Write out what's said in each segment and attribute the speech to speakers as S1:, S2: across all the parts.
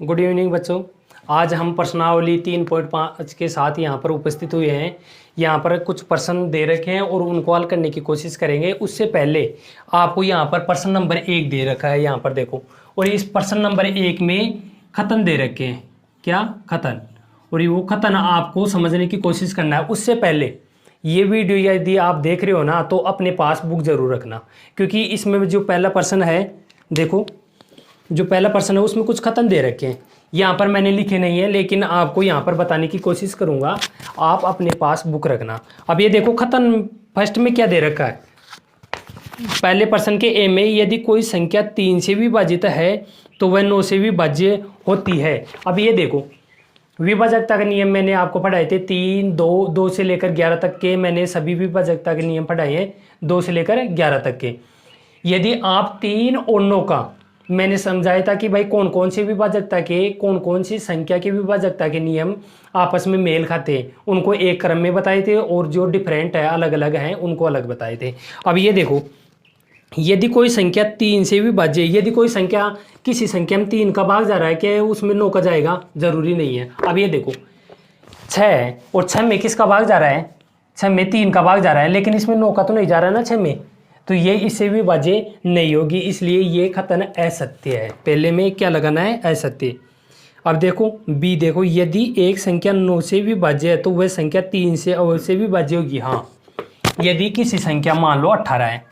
S1: Good evening बच्चों। आज हम प्रश्नावली 3.5 के साथ यहाँ पर उपस्थित हुए हैं। यहाँ पर कुछ प्रश्न दे रखे हैं और उनको हल करने की कोशिश करेंगे। उससे पहले आपको यहाँ पर प्रश्न नंबर 1 दे रखा है, यहाँ पर देखो। और इस प्रश्न नंबर 1 में खतन दे रखे हैं। क्या? खतन। और ये वो खतन आपको समझने की कोशिश करना है। उससे पहले ये वीडियो यदि आप देख रहे हो ना, तो अपने पास बुक ज़रूर रखना, क्योंकि इसमें जो पहला प्रश्न है, देखो जो पहला प्रश्न है उसमें कुछ खतन दे रखे हैं। यहाँ पर मैंने लिखे नहीं है, लेकिन आपको यहाँ पर बताने की कोशिश करूँगा। आप अपने पास बुक रखना। अब ये देखो खतन फर्स्ट में क्या दे रखा है। पहले प्रश्न के ए में, यदि कोई संख्या 3 से विभाजित है तो वह 9 से विभाज्य होती है। अब ये देखो विभाजकता के नियम मैंने आपको पढ़ाए थे। 3, 2, 2 से लेकर 11 तक के मैंने सभी विभाजकता के नियम पढ़ाए हैं, 2 से लेकर 11 तक के। यदि आप 3 और 9 का मैंने समझाया था कि भाई कौन कौन सी विभाजकता के, कौन कौन सी संख्या की विभाजकता के नियम आपस में मेल खाते हैं, उनको एक क्रम में बताए थे, और जो डिफरेंट है, अलग अलग हैं, उनको अलग बताए थे। अब ये देखो, यदि कोई संख्या 3 से विभाज्य, यदि कोई संख्या किसी संख्या में 3 का भाग जा रहा है, क्या उसमें 9 का जाएगा? जरूरी नहीं है। अब ये देखो 6 है और 6 में किसका भाग जा रहा है? 6 में 3 का भाग जा रहा है, लेकिन इसमें 9 का तो नहीं जा रहा है ना 6 में, तो ये इससे विभाज्य नहीं होगी, इसलिए ये खतन असत्य है। पहले में क्या लगाना है? असत्य। अब देखो बी, देखो यदि एक संख्या 9 से विभाज्य है तो वह संख्या 3 से अवश्य विभाज्य होगी। हाँ, यदि किसी संख्या मान लो 18 है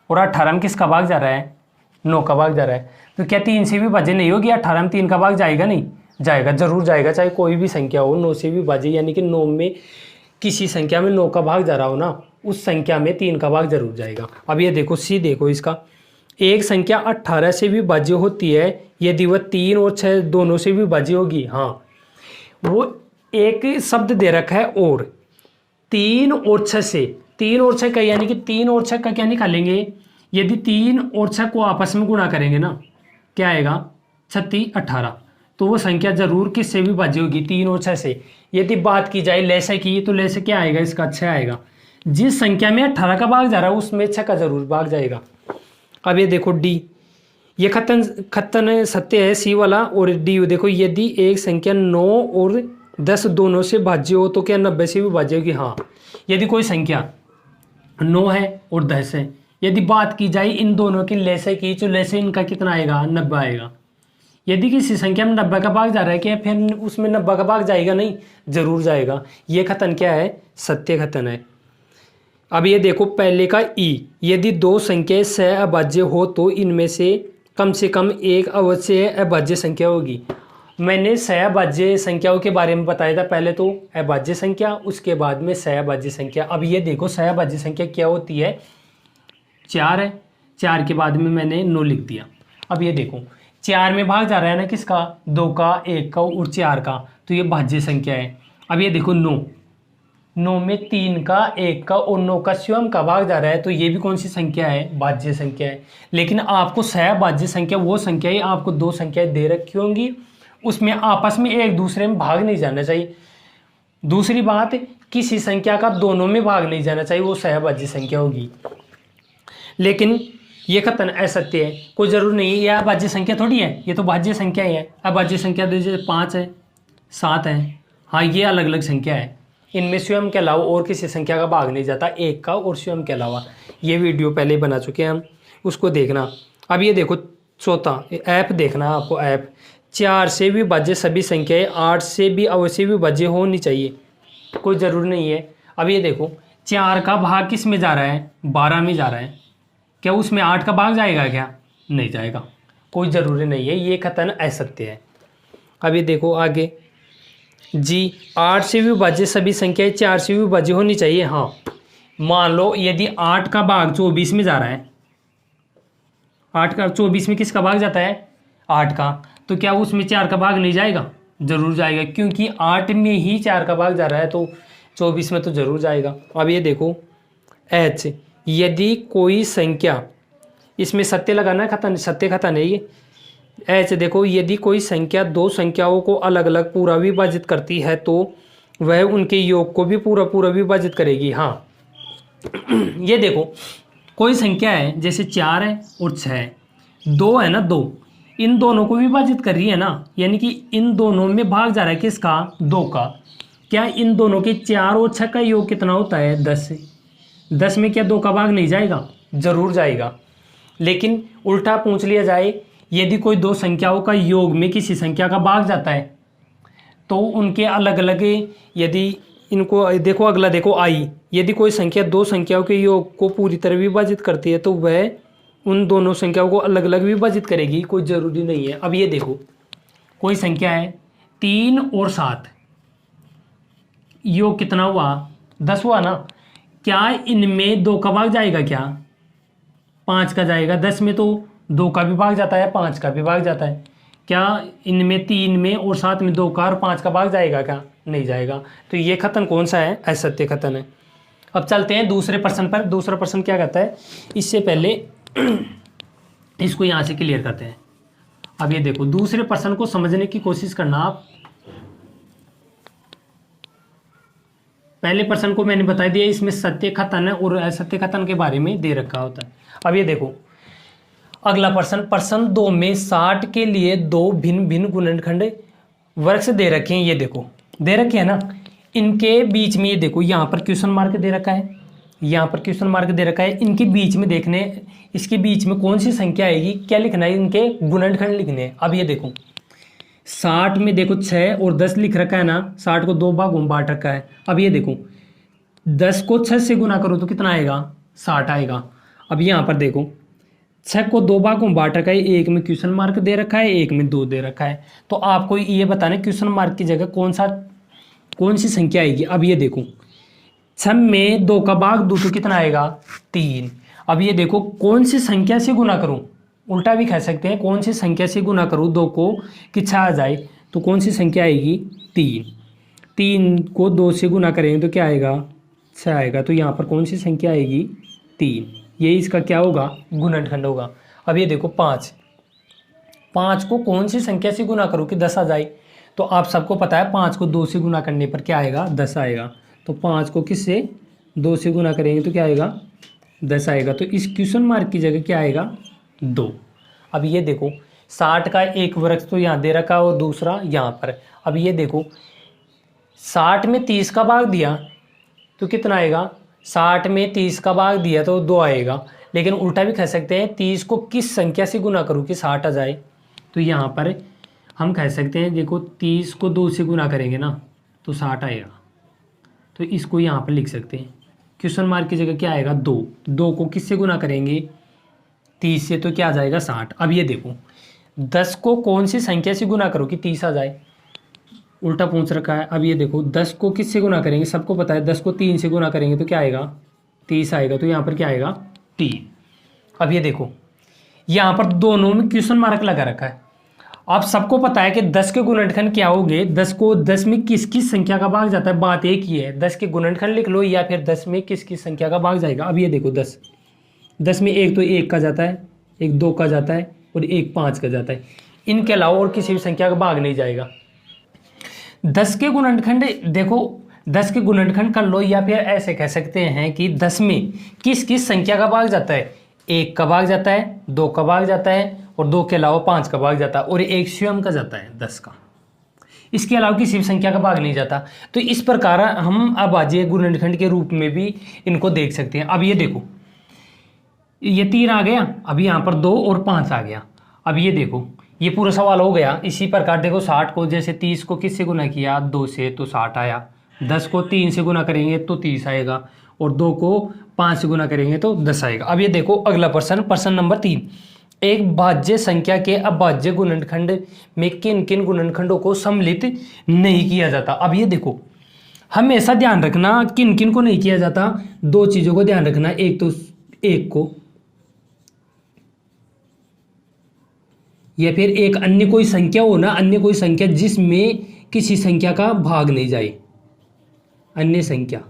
S1: और 18 में किसका भाग जा रहा है? 9 का भाग जा रहा है, तो क्या 3 से विभाज्य नहीं होगी? 18 में 3 का भाग जाएगा? नहीं जाएगा, जरूर जाएगा। चाहे कोई भी संख्या हो 9 से विभाज्य, यानी कि 9 में किसी संख्या में 9 का भाग जा रहा हो ना, उस संख्या में 3 का भाग जरूर जाएगा। अब ये देखो सी, देखो इसका, एक संख्या 18 से विभाज्य होती है यदि वह 3 और 6 दोनों से विभाज्य होगी। हाँ, वो एक शब्द दे रखा है और 3 और 6 से, 3 और 6 का, यानी कि 3 और 6 का क्या निकालेंगे? यदि 3 और 6 को आपस में गुणा करेंगे ना, क्या आएगा? 36, 18। तो वो संख्या जरूर किससे विभाज्य होगी? 3 और 6 से। यदि बात की जाए लैसे की, तो लैसे क्या आएगा? इसका 6 आएगा। जिस संख्या में 18 का भाग जा रहा है उसमें 6 का जरूर भाग जाएगा। अब ये देखो डी, ये खतन सत्य है सी वाला। और डी देखो, यदि एक संख्या 9 और 10 दोनों से भाज्य हो तो क्या 90 से विभाज्य होगी? हाँ, यदि कोई संख्या 9 है और 10 है, यदि बात की जाए इन दोनों की लैसे की, तो लैसे इनका कितना आएगा? 90 आएगा। यदि किसी संख्या में 90 का भाग जा रहा है, क्या फिर उसमें 90 का भाग जाएगा? नहीं, जरूर जाएगा। ये खतन क्या है? सत्य खतन है। अब ये देखो पहले का ई, यदि दो संख्याएं सहअभाज्य हो तो इनमें से कम एक अवश्य अभाज्य संख्या होगी। मैंने सहअभाज्य संख्याओं के बारे में बताया था। पहले तो अभाज्य संख्या, उसके बाद में सहअभाज्य संख्या। अब ये देखो सहअभाज्य संख्या क्या होती है? 4 है, 4 के बाद में मैंने 9 लिख दिया। अब ये देखो 4 में भाग जा रहा है ना किसका? 2 का, 1 का और 4 का, तो ये भाज्य संख्या है। अब ये देखो 9 में 3 का, 1 का और 9 का स्वयं का भाग जा रहा है, तो ये भी कौन सी संख्या है? भाज्य संख्या है। लेकिन आपको सहभाज्य संख्या वो संख्या है, आपको 2 संख्याएं दे रखी होंगी, उसमें आपस में एक दूसरे में भाग नहीं जाना चाहिए। दूसरी बात, किसी संख्या का दोनों में भाग नहीं जाना चाहिए, वो सहभाज्य संख्या होगी। लेकिन ये कथन असत्य है, कोई जरूर नहीं है। यह अभाज्य संख्या थोड़ी है, ये तो भाज्य संख्या ही है। अभाज्य संख्या जैसे 5 है, 7 है, हाँ ये अलग अलग संख्या है। इनमें स्वयं के अलावा और किसी संख्या का भाग नहीं जाता, एक का और स्वयं के अलावा। ये वीडियो पहले बना चुके हैं हम, उसको देखना। अब ये देखो चौथा ऐप देखना आपको, ऐप 4 से विभाज्य सभी संख्याएं 8 से भी अवश्य विभाज्य होनी चाहिए, कोई ज़रूर नहीं है। अब ये देखो 4 का भाग किस में जा रहा है? 12 में जा रहा है, क्या उसमें 8 का भाग जाएगा? क्या नहीं जाएगा, कोई ज़रूरी नहीं है। ये कथन असत्य है। अब ये देखो आगे जी, 8 से विभाज्य सभी संख्याएं 4 से विभाज्य होनी चाहिए। हाँ, मान लो यदि 8 का भाग 24 में जा रहा है, 8 का 24 में किसका भाग जाता है? 8 का, तो क्या उसमें 4 का भाग नहीं जाएगा? जरूर जाएगा, क्योंकि 8 में ही 4 का भाग जा रहा है, तो 24 में तो जरूर जाएगा। अब ये देखो एच, यदि कोई संख्या, इसमें सत्य लगाना है, खतन सत्य खतन है ये। ऐसे देखो, यदि कोई संख्या 2 संख्याओं को अलग अलग पूरा विभाजित करती है तो वह उनके योग को भी पूरा विभाजित करेगी। हाँ, ये देखो कोई संख्या है जैसे 4 है और 6 है, 2 है ना, 2, इन दोनों को विभाजित कर रही है ना, यानी कि इन दोनों में भाग जा रहा है किसका, 2 का। क्या इन दोनों के 4 और 6 का योग कितना होता है, 10 से। 10 में क्या 2 का भाग नहीं जाएगा, जरूर जाएगा। लेकिन उल्टा पूछ लिया जाए, यदि कोई दो संख्याओं का योग में किसी संख्या का भाग जाता है तो उनके अलग अलग, यदि इनको देखो, अगला देखो आई, यदि कोई संख्या दो संख्याओं के योग को पूरी तरह विभाजित करती है तो वह उन दोनों संख्याओं को अलग अलग विभाजित करेगी, कोई ज़रूरी नहीं है। अब ये देखो, कोई संख्या है 3 और 7, योग कितना हुआ, 10 हुआ ना। क्या इनमें 2 का भाग जाएगा, क्या 5 का जाएगा। 10 में तो 2 का भी भाग जाता है, 5 का भी भाग जाता है। क्या इनमें 3 में और 7 में 2 का और 5 का भाग जाएगा, क्या नहीं जाएगा। तो ये कथन कौन सा है, असत्य कथन है। अब चलते हैं दूसरे प्रश्न पर। दूसरा प्रश्न क्या कहता है, इससे पहले इसको यहाँ से क्लियर करते हैं। अब ये देखो, दूसरे प्रश्न को समझने की कोशिश करना आप। पहले प्रश्न को मैंने बता दिया, इसमें सत्य कथन और असत्य कथन के बारे में दे रखा होता है। अब ये देखो अगला प्रश्न, प्रश्न 2 में 60 के लिए 2 भिन्न भिन्न गुणनखंड वर्ग से दे रखे हैं। ये देखो दे रखे हैं ना, इनके बीच में ये देखो यहाँ पर क्वेश्चन मार्क दे रखा है, यहाँ पर क्वेश्चन मार्क दे रखा है। इनके बीच में देखने, इसके बीच में कौन सी संख्या आएगी, क्या लिखना है, इनके गुणनखंड लिखने हैं। अब ये देखो 60 में देखो 6 और 10 लिख रखा है ना, 60 को 2 भागों में बांट रखा है। अब ये देखो 10 को 6 से गुना करो तो कितना आएगा, 60 आएगा। अब यहाँ पर देखो 6 को 2 भागों में बांट रखा है, एक में क्वेश्चन मार्क दे रखा है, एक में 2 दे रखा है। तो आपको ये बताना क्वेश्चन मार्क की जगह कौन सी संख्या आएगी। अब ये देखो 6 में 2 का भाग दो तो कितना आएगा, 3। अब ये देखो कौन सी संख्या से गुना करूं, उल्टा भी कह सकते हैं, कौन सी संख्या से गुना करूं 2 को कि 6 आ जाए, तो कौन सी संख्या आएगी, 3। 3 को 2 से गुना करेंगे तो क्या आएगा, 6 आएगा। तो यहाँ पर कौन सी संख्या आएगी, 3। ये इसका क्या होगा, गुणनखंड होगा। अब ये देखो 5 को कौन सी संख्या से गुना करूं कि 10 आ जाए, तो आप सबको पता है 5 को 2 से गुना करने पर क्या आएगा, 10 आएगा। तो 5 को किससे 2 से गुना करेंगे तो क्या आएगा, 10 आएगा। तो इस क्वेश्चन मार्क की जगह क्या आएगा, 2। अब ये देखो 60 का एक वर्ग तो यहाँ दे रखा और दूसरा यहाँ पर। अब ये देखो 60 में 30 का भाग दिया तो कितना आएगा, 60 में 30 का भाग दिया तो 2 आएगा। लेकिन उल्टा भी कह सकते हैं 30 को किस संख्या से गुना करूँ कि 60 आ जाए, तो यहाँ पर हम कह सकते हैं देखो 30 को 2 से गुना करेंगे ना तो 60 आएगा। तो इसको यहाँ पर लिख सकते हैं, क्वेश्चन मार्क की जगह क्या आएगा, 2 को किससे गुना करेंगे, 30 से, तो क्या आ जाएगा, 60। अब ये देखो 10 को कौन सी संख्या से गुना करो कि 30 आ जाए, उल्टा पूछ रखा है। अब ये देखो 10 को किससे गुना करेंगे, सबको पता है 10 को 3 से गुना करेंगे तो क्या आएगा, 30 आएगा। तो यहाँ पर क्या आएगा, 3। अब ये देखो यहाँ पर दोनों में क्वेश्चन मार्क लगा रखा है। आप सबको पता है कि 10 के गुणनखंड क्या होंगे, 10 को 10 में किस किस संख्या का भाग जाता है, बात एक ही है, 10 के गुणनखंड लिख लो या फिर 10 में किस किस संख्या का भाग जाएगा। अब ये देखो 10 में एक तो 1 का जाता है, एक 2 का जाता है और एक 5 का जाता है, इनके अलावा और किसी भी संख्या का भाग नहीं जाएगा। 10 के गुणनखंड देखो, 10 के गुणनखंड कर लो या फिर ऐसे कह सकते हैं कि 10 में किस किस संख्या का भाग जाता है, 1 का भाग जाता है, 2 का भाग जाता है और 2 के अलावा 5 का भाग जाता है और एक स्वयं का जाता है 10 का। इसके अलावा किसी भी संख्या का भाग नहीं जाता। तो इस प्रकार हम अभाज्य गुणनखंड के रूप में भी इनको देख सकते हैं। अब ये देखो ये 3 आ गया, अब यहाँ पर 2 और 5 आ गया। अब ये देखो ये पूरा सवाल हो गया। इसी प्रकार देखो 60 को जैसे 30 को किससे गुना किया, 2 से, तो 60 आया। 10 को 3 से गुना करेंगे तो 30 आएगा और 2 को 5 से गुना करेंगे तो 10 आएगा। अब ये देखो अगला प्रश्न, प्रश्न नंबर 3, एक भाज्य संख्या के अभाज्य गुणनखंड में किन किन गुणनखंडों को सम्मिलित नहीं किया जाता। अब ये देखो हमेशा ध्यान रखना किन किन को नहीं किया जाता, 2 चीज़ों को ध्यान रखना, एक तो 1 को या फिर एक अन्य कोई संख्या हो ना, अन्य कोई संख्या जिसमें किसी संख्या का भाग नहीं जाए, अन्य संख्या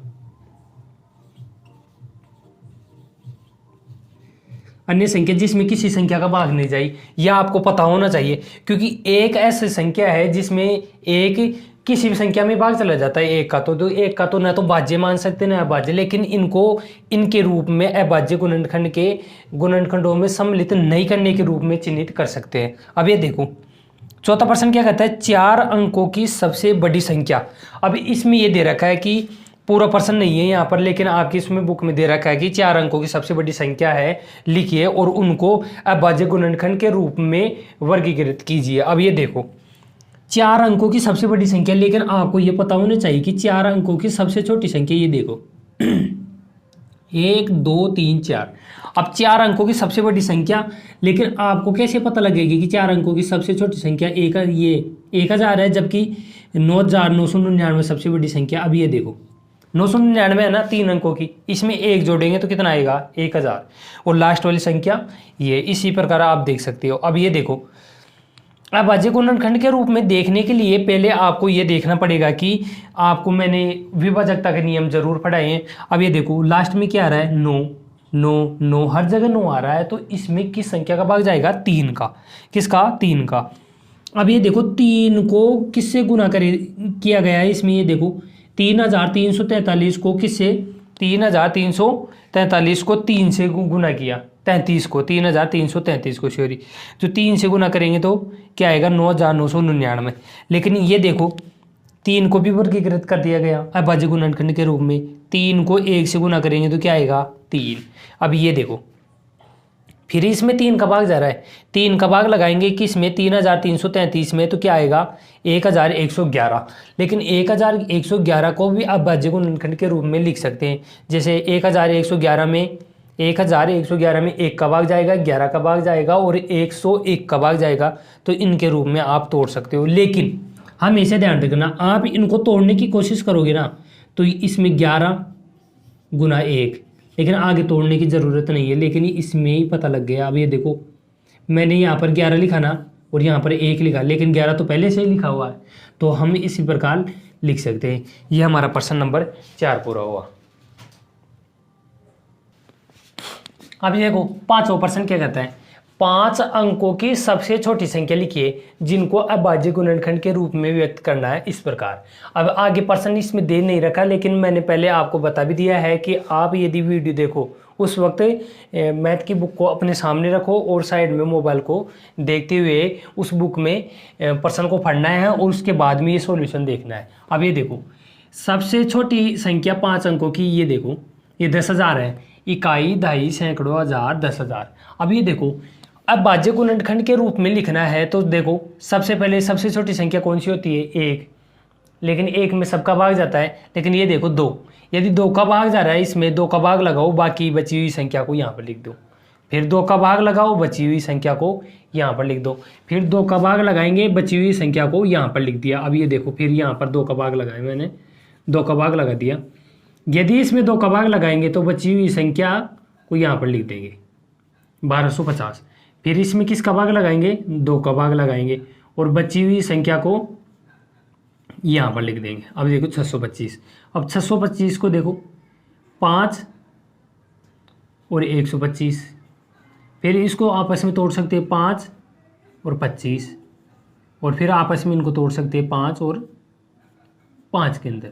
S1: जिसमें किसी संख्या का भाग नहीं जाए, यह आपको पता होना चाहिए। क्योंकि एक ऐसी संख्या है जिसमें एक किसी भी संख्या में भाग चला जाता है एक का, तो एक का तो ना तो भाज्य मान सकते ना अभाज्य, लेकिन इनको इनके रूप में अभाज्य गुणनखंड के गुणनखंडों में सम्मिलित नहीं करने के रूप में चिन्हित कर सकते हैं। अब ये देखो चौथा प्रश्न क्या कहता है, 4 अंकों की सबसे बड़ी संख्या। अब इसमें ये दे रखा है कि पूरा प्रश्न नहीं है यहाँ पर, लेकिन आपकी इसमें बुक में दे रखा है कि 4 अंकों की सबसे बड़ी संख्या है लिखिए और उनको अभाज्य गुणनखंड के रूप में वर्गीकृत कीजिए। अब ये देखो 4 अंकों की सबसे बड़ी संख्या, लेकिन आपको ये पता होना चाहिए कि 4 अंकों की सबसे छोटी संख्या, ये देखो 1 2 3 4। अब 4 अंकों की सबसे बड़ी संख्या, लेकिन आपको कैसे पता लगेगी कि 4 अंकों की सबसे छोटी संख्या ये 1000 है, जबकि 9999 सबसे बड़ी संख्या। अब ये देखो 999 है ना 3 अंकों की, इसमें 1 जोड़ेंगे तो कितना आएगा 1000, और लास्ट वाली संख्या ये। इसी प्रकार आप देख सकते हो। अब ये देखो अभाज्य गुणनखंड के रूप में देखने के लिए पहले आपको ये देखना पड़ेगा कि आपको मैंने विभाजकता के नियम जरूर पढ़ाए हैं। अब ये देखो लास्ट में क्या आ रहा है 9 9 9, हर जगह 9 आ रहा है, तो इसमें किस संख्या का भाग जाएगा 3 का। किसका 3 का। अब ये देखो 3 को किससे गुना किया गया है, इसमें ये देखो 3343 को किससे 3343 को 3 से गुना किया, 33 को 3333 को सॉरी, तो 3 से गुना करेंगे तो क्या आएगा 9999। लेकिन ये देखो 3 को भी वर्गीकृत कर दिया गया अभाज्य गुणनखंड के रूप में, 3 को 1 से गुना करेंगे तो क्या आएगा 3। अब ये देखो फिर इसमें 3 का भाग जा रहा है, 3 का भाग लगाएंगे किस में 3333 में, तो क्या आएगा 1111। लेकिन 1111 को भी अभाज्य गुणनखंड के रूप में लिख सकते हैं। जैसे 1111 में 1 का भाग जाएगा, 11 का भाग जाएगा और 101 का भाग जाएगा, तो इनके रूप में आप तोड़ सकते हो। लेकिन हमेशा ध्यान रखना, आप इनको तोड़ने की कोशिश करोगे ना तो इसमें 11 गुना 1, लेकिन आगे तोड़ने की ज़रूरत नहीं है, लेकिन इसमें ही पता लग गया। अब ये देखो मैंने यहाँ पर 11 लिखा ना और यहाँ पर 1 लिखा, लेकिन 11 तो पहले से ही लिखा हुआ है, तो हम इसी प्रकार लिख सकते हैं। ये हमारा प्रश्न नंबर 4 पूरा हुआ। अब ये देखो 5वां प्रश्न क्या कहता है, 5 अंकों की सबसे छोटी संख्या लिखिए जिनको अभाज्य गुणनखंड के रूप में व्यक्त करना है इस प्रकार। अब आगे प्रश्न इसमें दे नहीं रखा, लेकिन मैंने पहले आपको बता भी दिया है कि आप यदि वीडियो देखो उस वक्त मैथ की बुक को अपने सामने रखो और साइड में मोबाइल को देखते हुए उस बुक में प्रश्न को पढ़ना है और उसके बाद में ये सॉल्यूशन देखना है। अब ये देखो सबसे छोटी संख्या 5 अंकों की, ये देखो ये 10,000 है, इकाई, दहाई, सैकड़ों, हजार, 10,000। अब ये देखो अभाज्य गुणनखंड के रूप में लिखना है तो देखो सबसे पहले सबसे छोटी संख्या कौन सी होती है 1, लेकिन 1 में सबका भाग जाता है, लेकिन ये देखो 2, यदि 2 का भाग जा रहा है इसमें 2 का भाग लगाओ, बाकी बची हुई संख्या को यहाँ पर लिख दो, फिर 2 का भाग लगाओ, बची हुई संख्या को यहाँ पर लिख दो, फिर 2 का भाग लगाएंगे, बची हुई संख्या को यहाँ पर लिख दिया। अब ये देखो फिर यहाँ पर 2 का भाग लगाया मैंने, 2 का भाग लगा दिया, यदि इसमें 2 का भाग लगाएंगे तो बची हुई संख्या को यहाँ पर लिख देंगे 1250, फिर इसमें किसका भाग लगाएंगे 2 का भाग लगाएंगे और बची हुई संख्या को यहाँ पर लिख देंगे। अब देखो 625, अब 625 को देखो 5 और 125, फिर इसको आपस में तोड़ सकते हैं 5 और 25, और फिर आपस में इनको तोड़ सकते हैं 5 और 5 के अंदर।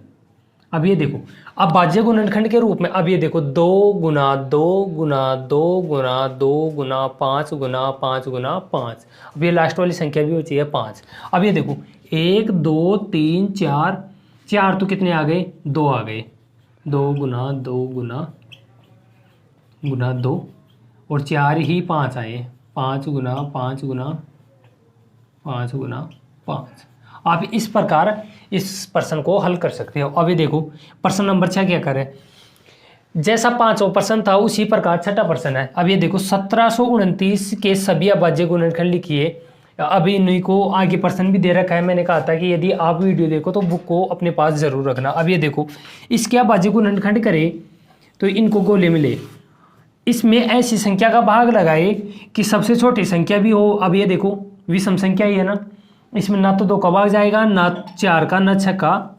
S1: अब ये देखो अभाज्य गुणनखंड के रूप में, अब ये देखो 2 गुना 2 गुना 2 गुना 2 गुना 5 गुना 5 गुना 5, अब ये लास्ट वाली संख्या भी होती है 5। अब ये देखो 1 2 3 4, 4 तो कितने आ गए 2 आ गए, 2 गुना 2 गुना गुना 2 और 4 ही 5 आए, 5 गुना 5 गुना 5 गुना 5। आप इस प्रकार इस प्रश्न को हल कर सकते हो। अभी देखो प्रश्न नंबर 6 क्या करें, जैसा 5वां प्रश्न था उसी प्रकार 6ठा प्रश्न है। अब ये देखो 1729 के सभी अभाज्य गुणनखंड लिखिए। अभी इन्हीं को आगे प्रश्न भी दे रखा है, मैंने कहा था कि यदि आप वीडियो देखो तो बुक को अपने पास जरूर रखना। अब ये देखो इसके अभाज्य गुणनखंड करें तो इनको गोले मिले, इसमें ऐसी संख्या का भाग लगाए कि सबसे छोटी संख्या भी हो। अब ये देखो विषम संख्या ही है ना, इसमें ना तो 2 का भाग जाएगा, ना 4 का, ना 6 का,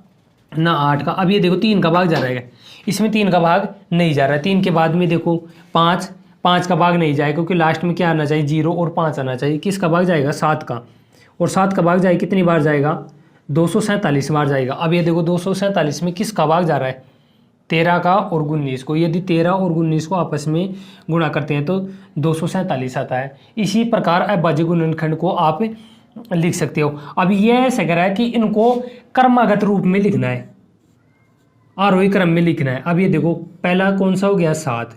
S1: ना 8 का। अब ये देखो 3 का भाग जा रहा है, इसमें 3 का भाग नहीं जा रहा है। 3 के बाद में देखो 5 का भाग नहीं जाएगा क्योंकि लास्ट में क्या आना चाहिए 0 और 5 आना चाहिए। किसका भाग जाएगा 7 का, और 7 का भाग जाए कितनी बार जाएगा 247 बार जाएगा। अब ये देखो 247 में किसका भाग जा रहा है, 13 का और 19 को। यदि 13 और 19 को आपस में गुणा करते हैं तो 247 आता है। इसी प्रकार अभाज्य गुणनखंड को आप लिख सकते हो। अब यह ऐसा कह रहा है कि इनको क्रमागत रूप में लिखना है, आरोही क्रम में लिखना है। अब ये देखो पहला कौन सा हो गया, 7,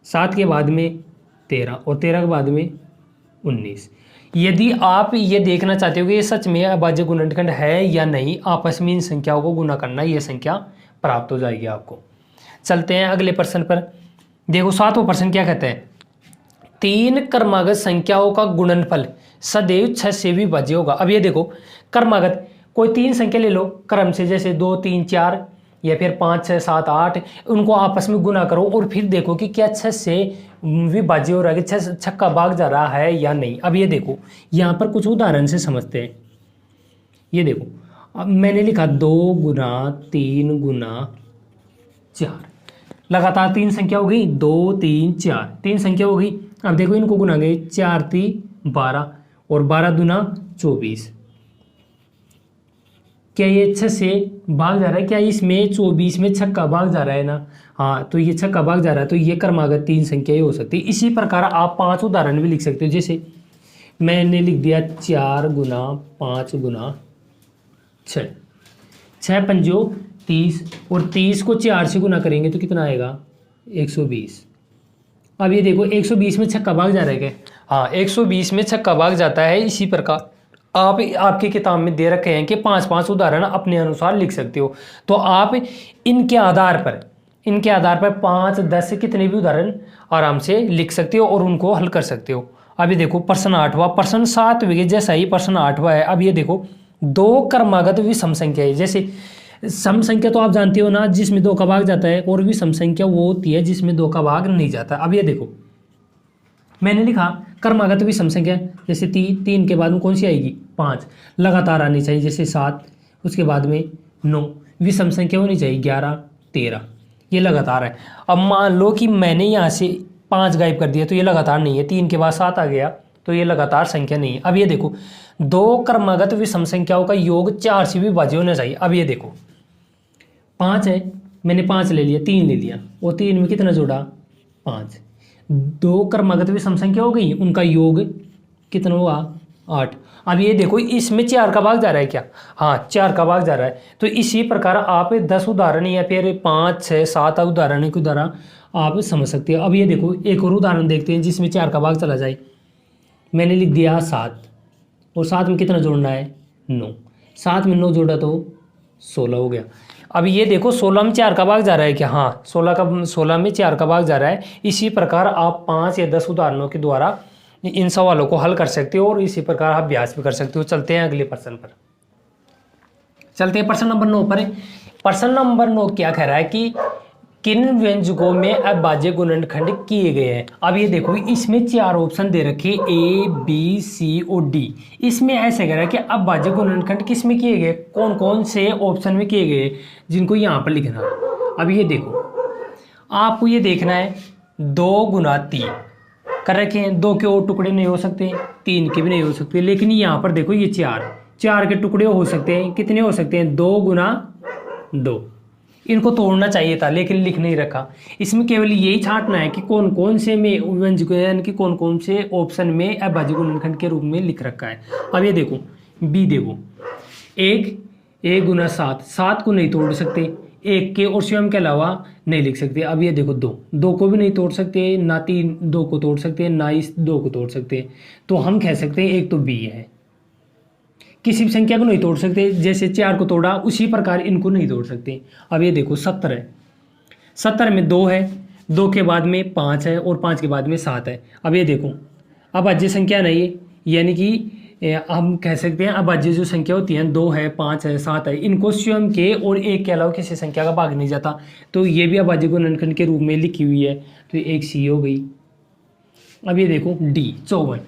S1: 7 के बाद में 13 और 13 के बाद में 19। यदि आप ये देखना चाहते हो कि ये सच में अभाज्य गुणनखंड है या नहीं, आपस में इन संख्याओं को गुणा करना, ये संख्या प्राप्त हो जाएगी आपको। चलते हैं अगले प्रश्न पर। देखो 7वां प्रश्न क्या कहते हैं, 3 क्रमागत संख्याओं का गुणनफल सदैव 6 से विभाज्य होगा। अब ये देखो क्रमागत कोई 3 संख्या ले लो क्रम से, जैसे 2 3 4 या फिर 5 6 7 8, उनको आपस में गुना करो और फिर देखो कि क्या 6 से विभाज्य हो रहा है, कि 6 का भाग जा रहा है या नहीं। अब ये देखो यहाँ पर कुछ उदाहरण से समझते हैं। ये देखो अब मैंने लिखा 2 गुना 3 गुना 4, लगातार 3 संख्या हो गई, 2 3 4, 3 संख्या हो गई। अब देखो इनको गुनाएंगे, 4 3 12 और 12 दूना 24। क्या ये 6 से भाग जा रहा है, क्या इसमें 24 में 6 का भाग जा रहा है ना, हाँ तो ये 6 का भाग जा रहा है, तो ये क्रमागत 3 संख्या हो सकती है। इसी प्रकार आप 5 उदाहरण भी लिख सकते हो। जैसे मैंने लिख दिया 4 गुना 5 गुना 6, 6 पंजो 30 और 30 को 4 से गुना करेंगे तो कितना आएगा, 120। अब ये देखो 120 में 6 का भाग जा रहा है क्या, हाँ 120 में 6 का भाग जाता है। इसी प्रकार आप आपकी किताब में दे रखे हैं कि 5-5 उदाहरण अपने अनुसार लिख सकते हो। तो आप इनके आधार पर 5 10 कितने भी उदाहरण आराम से लिख सकते हो और उनको हल कर सकते हो। अब ये देखो प्रश्न 8वां, प्रश्न 7वें जैसा ही प्रश्न 8वां है। अब ये देखो 2 क्रमागत विषम संख्या है। जैसे सम संख्या तो आप जानते हो ना, जिसमें 2 का भाग जाता है, और विषम संख्या वो होती है जिसमें 2 का भाग नहीं जाता। अब ये देखो मैंने लिखा क्रमागत विषम संख्या, जैसे 3 के बाद में कौन सी आएगी, 5 लगातार आनी चाहिए, जैसे 7 उसके बाद में 9। विषम संख्या होनी चाहिए 11 13, ये लगातार है। अब मान लो कि मैंने यहाँ से 5 गायब कर दिया तो ये लगातार नहीं है, 3 के बाद 7 आ गया तो ये लगातार संख्या नहीं है। अब ये देखो 2 क्रमागत विषम संख्याओं का योग 4 से विभाज्य होना चाहिए। अब ये देखो 5 है, मैंने 5 ले लिया, 3 ले लिया और 3 में कितना जोड़ा, 5। 2 क्रमागत विषम संख्या हो गई, उनका योग कितना हुआ, 8। अब ये देखो इसमें 4 का भाग जा रहा है क्या, हाँ 4 का भाग जा रहा है। तो इसी प्रकार आप 10 उदाहरण या फिर 5 6 7 उदाहरण के द्वारा आप समझ सकते हो। अब ये देखो एक और उदाहरण देखते हैं जिसमें 4 का भाग चला जाए। मैंने लिख दिया 7 और 7 में कितना जोड़ना है, 9। 7 में 9 जोड़ा तो 16 हो गया। अब ये देखो 16 में 4 का भाग जा रहा है क्या, हाँ 16 में 4 का भाग जा रहा है। इसी प्रकार आप 5 या 10 उदाहरणों के द्वारा इन सवालों को हल कर सकते हो और इसी प्रकार आप अभ्यास भी कर सकते हो। चलते हैं अगले प्रश्न पर। चलते हैं प्रश्न नंबर 9 पर। प्रश्न नंबर 9 क्या कह रहा है कि किन व्यंजकों में अभाज्य गुणनखंड किए गए हैं। अब ये देखो इसमें 4 ऑप्शन दे रखे A B C और D। इसमें ऐसे कह रहा है कि अभाज्य गुणनखंड किस में किए गए, कौन कौन से ऑप्शन में किए गए, जिनको यहाँ पर लिखना है। अब ये देखो आपको ये देखना है 2 गुना 3 कर रखे हैं, 2 के और टुकड़े नहीं हो सकते, 3 के भी नहीं हो सकते, लेकिन यहाँ पर देखो ये 4 के टुकड़े हो सकते हैं। कितने हो सकते हैं, 2 गुना 2। इनको तोड़ना चाहिए था लेकिन लिख नहीं रखा। इसमें केवल यही छांटना है कि कौन कौन से में व्यंजक यानी कि कौन कौन से ऑप्शन में अभाज्य गुणनखंड के रूप में लिख रखा है। अब ये देखो बी, देखो 1 गुना 7 को नहीं तोड़ सकते, 1 के और स्वयं के अलावा नहीं लिख सकते। अब ये देखो 2 को भी नहीं तोड़ सकते, ना 2 को तोड़ सकते, ना इस 2 को तोड़ सकते। तो हम कह सकते हैं एक तो बी है। किसी भी संख्या को नहीं तोड़ सकते, जैसे 4 को तोड़ा उसी प्रकार इनको नहीं तोड़ सकते। अब ये देखो 70 है, 70 में 2 है, 2 के बाद में 5 है और 5 के बाद में 7 है। अब ये देखो अभाज्य संख्या नहीं है, यानी कि हम कह सकते हैं अभाज्य जो संख्या होती है 2 है 5 है 7 है, इनको स्वयं के और 1 के अलावा किसी संख्या का भाग नहीं जाता, तो ये भी अभाज्य गुणनखंड के रूप में लिखी हुई है, तो एक सी हो गई। अब ये देखो डी 54,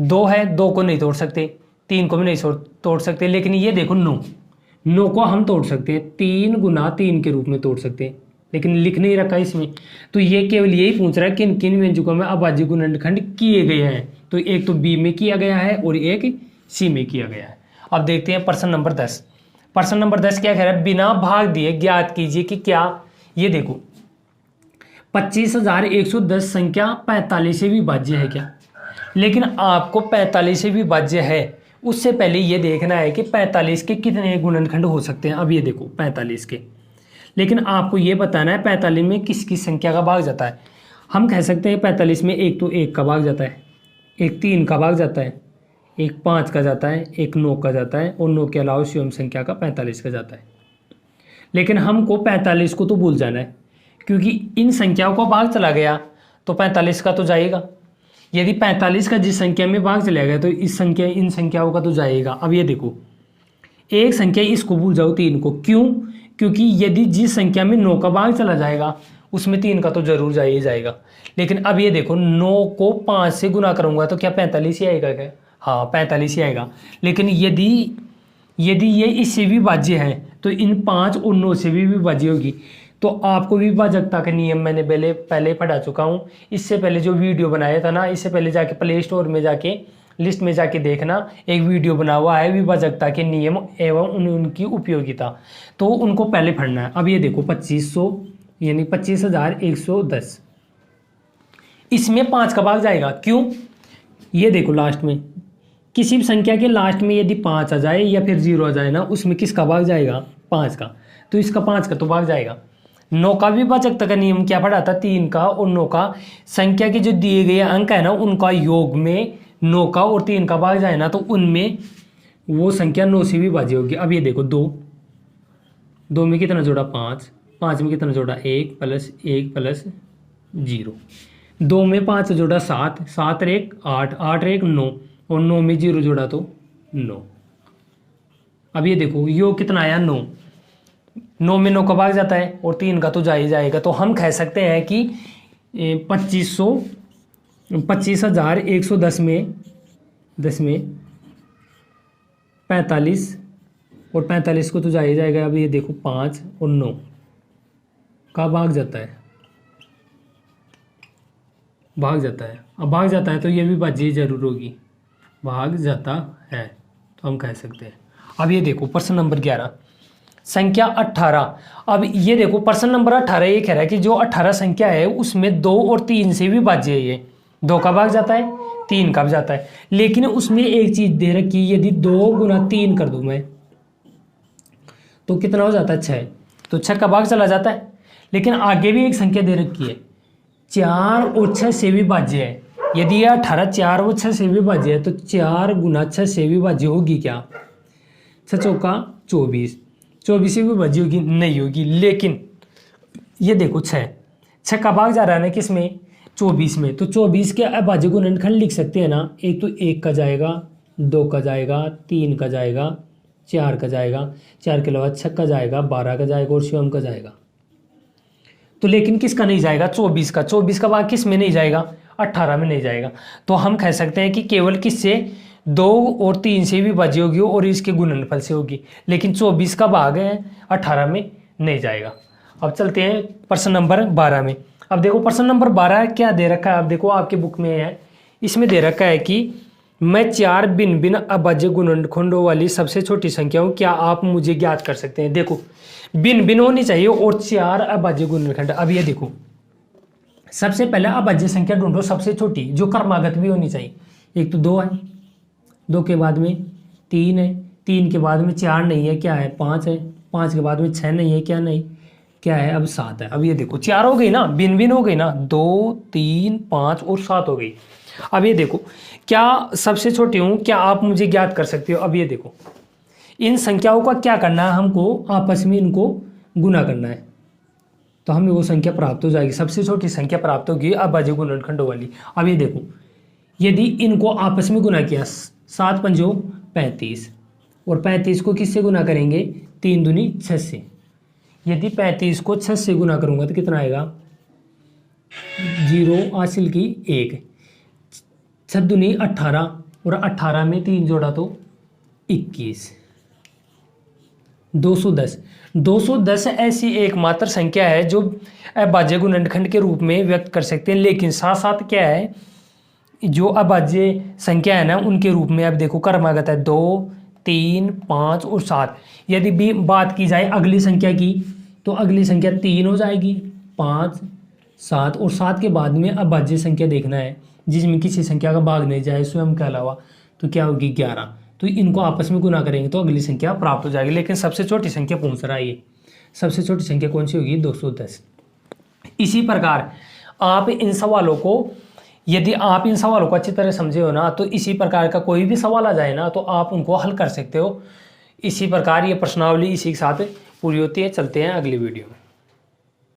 S1: 2 है, 2 को नहीं तोड़ सकते, 3 को भी नहीं तोड़ सकते, लेकिन ये देखो 9 को हम तोड़ सकते हैं, 3 गुना 3 के रूप में तोड़ सकते हैं, लेकिन लिख नहीं रखा इसमें। तो ये केवल यही पूछ रहा है किन किन व्यंजकों में अभाज्य गुणनखंड किए गए हैं। तो एक तो बी में किया गया है और एक सी में किया गया है। अब देखते हैं प्रश्न नंबर 10। प्रश्न नंबर 10 क्या कह रहा है, बिना भाग दिए ज्ञात कीजिए कि क्या, ये देखो 25,110 संख्या 45 से विभाज्य है क्या। लेकिन आपको 45 से विभाज्य है उससे पहले ये देखना है कि 45 के कितने गुणनखंड हो सकते हैं। अब ये देखो 45 के, लेकिन आपको ये बताना है 45 में किस किस संख्या का भाग जाता है। हम कह सकते हैं 45 में एक तो 1 का भाग जाता है, एक 3 का भाग जाता है, एक 5 का जाता है, एक 9 का जाता है, और 9 के अलावा स्वयं संख्या का 45 का जाता है। लेकिन हमको 45 को तो भूल जाना है, क्योंकि इन संख्याओं का भाग चला गया तो 45 का तो जाएगा। यदि 45 का जिस संख्या में भाग चला गया तो इस संख्या इन संख्याओं का तो जाएगा। अब ये देखो एक संख्या इसको भूल जाओ 3 को, क्यों, क्योंकि यदि जिस संख्या में 9 का भाग चला जाएगा उसमें 3 का तो जरूर जाएगा। लेकिन अब ये देखो 9 को 5 से गुना करूंगा तो क्या 45 ही आएगा क्या, हाँ 45 ही आएगा। लेकिन यदि ये इससे भी विभाज्य है तो इन 5 और 9 से भी विभाज्य होगी। तो आपको विभाजकता का नियम मैंने पहले पढ़ा चुका हूँ, इससे पहले जो वीडियो बनाया था ना, इससे पहले जाके प्ले स्टोर में जाके लिस्ट में जाके देखना, एक वीडियो बना हुआ है विभाजकता के नियम एवं उनकी उपयोगिता, तो उनको पहले पढ़ना है। अब ये देखो 2500 यानी 25,110, इसमें 5 का भाग जाएगा, क्यों, ये देखो लास्ट में किसी भी संख्या के लास्ट में यदि 5 आ जाए या फिर 0 आ जाए ना, उसमें किसका भाग जाएगा, 5 का, तो इसका 5 का तो भाग जाएगा। 9 का विभाजकता का नियम क्या पढ़ा था, 3 का और 9 का संख्या के जो दिए गए अंक है ना उनका योग में 9 का और 3 का भाग जाए ना तो उनमें वो संख्या 9 से विभाज्य होगी। अब ये देखो 2 में कितना जोड़ा 5 में कितना जोड़ा 1 प्लस 1 प्लस 0, 2 में 5 जोड़ा 7 और 1 8 और 1 9, और 9 में 0 जोड़ा तो 9। अब ये देखो योग कितना आया 9 में 9 का भाग जाता है और 3 का तो जा ही जाएगा। तो हम कह सकते हैं कि 25,110 में 45 और 45 को तो जा ही जाएगा। अब ये देखो 5 और 9 का भाग जाता है, अब भाग जाता है तो ये भी बाजी जरूर होगी, भाग जाता है, तो हम कह सकते हैं। अब ये देखो प्रश्न नंबर 11 संख्या 18। अब ये देखो प्रश्न नंबर 18 ये कह रहा है कि जो 18 संख्या है उसमें 2 और 3 से भी विभाज्य है, ये 2 का भाग जाता है 3 का भी जाता है। लेकिन उसमें एक चीज दे रखी, यदि 2 गुना 3 कर दूं मैं तो कितना हो जाता है 6, तो 6 का भाग चला जाता है। लेकिन आगे भी एक संख्या दे रखी है 4 और 6 से विभाज्य है। यदि यह 18 4 और 6 से विभाज्य है तो 4 गुना 6 से विभाज्य होगी क्या, 6 चौका 24 से विभाज्य होगी, नहीं होगी। लेकिन ये देखो 6 का भाग जा रहा है ना किस में, 24 में, तो 24 के अभाज्य गुणनखंड लिख सकते हैं ना, एक तो 1 का जाएगा, 2 का जाएगा, 3 का जाएगा, 4 का जाएगा, 4 के अलावा 6 का जाएगा, 12 का जाएगा और स्वयं का जाएगा। तो लेकिन किसका नहीं जाएगा, 24 का भाग किस में नहीं जाएगा, 18 में नहीं जाएगा। तो हम कह सकते हैं कि केवल किससे 2 और 3 से विभाज्य होगी और इसके गुणनफल से होगी, लेकिन 24 का भाग है 18 में नहीं जाएगा। अब चलते हैं प्रश्न नंबर 12 में। अब देखो प्रश्न नंबर 12 क्या दे रखा है, अब देखो आपके बुक में है, इसमें दे रखा है कि मैं 4 भिन्न भिन्न अभाज्य गुणनखंडों वाली सबसे छोटी संख्या हूँ, क्या आप मुझे ज्ञात कर सकते हैं। देखो भिन्न भिन्न होनी चाहिए और 4 अभाज्य गुणनखंड। अब ये देखो सबसे पहले अभाज्य संख्या ढूंढो सबसे छोटी जो क्रमागत भी होनी चाहिए। एक तो 2 है, 2 के बाद में 3 है, 3 के बाद में 4 नहीं है, क्या है 5 है, 5 के बाद में 6 नहीं है, क्या है अब 7 है। अब ये देखो 4 हो गई ना, भिन्न भिन्न हो गई ना, 2 3 5 और 7 हो गई। अब ये देखो क्या सबसे छोटी हूँ, क्या आप मुझे ज्ञात कर सकते हो। अब ये देखो इन संख्याओं का क्या करना है, हमको आपस में इनको गुना करना है, तो हमें वो संख्या प्राप्त हो जाएगी, सबसे छोटी संख्या प्राप्त होगी अभाज्य गुणनखंडों वाली। अब ये देखो यदि इनको आपस में गुना किया, 7 पंजों 35 और 35 को किससे गुना करेंगे, 3 दूनी 6 से। यदि 35 को 6 से गुना करूंगा तो कितना आएगा, 0 हासिल की 1, 6 दूनी 18 और 18 में 3 जोड़ा तो 21, 210 ऐसी एकमात्र संख्या है जो अभाज्य गुणनखंड के रूप में व्यक्त कर सकते हैं। लेकिन साथ साथ क्या है, जो अभाज्य संख्या है ना उनके रूप में अब देखो क्रमागत है 2 3, 5 और 7। यदि भी बात की जाए अगली संख्या की तो अगली संख्या 3 हो जाएगी, 5, 7 और 7 के बाद में अभाज्य संख्या देखना है जिसमें किसी संख्या का भाग नहीं जाए स्वयं के अलावा, तो क्या होगी 11। तो इनको आपस में गुना करेंगे तो अगली संख्या प्राप्त हो जाएगी। लेकिन सबसे छोटी संख्या पूछ रहा है ये, सबसे छोटी संख्या कौन सी होगी? 210। इसी प्रकार आप इन सवालों को, यदि आप इन सवालों को अच्छी तरह समझे हो ना, तो इसी प्रकार का कोई भी सवाल आ जाए ना तो आप उनको हल कर सकते हो। इसी प्रकार ये प्रश्नावली इसी के साथ पूरी होती है। चलते हैं अगली वीडियो में।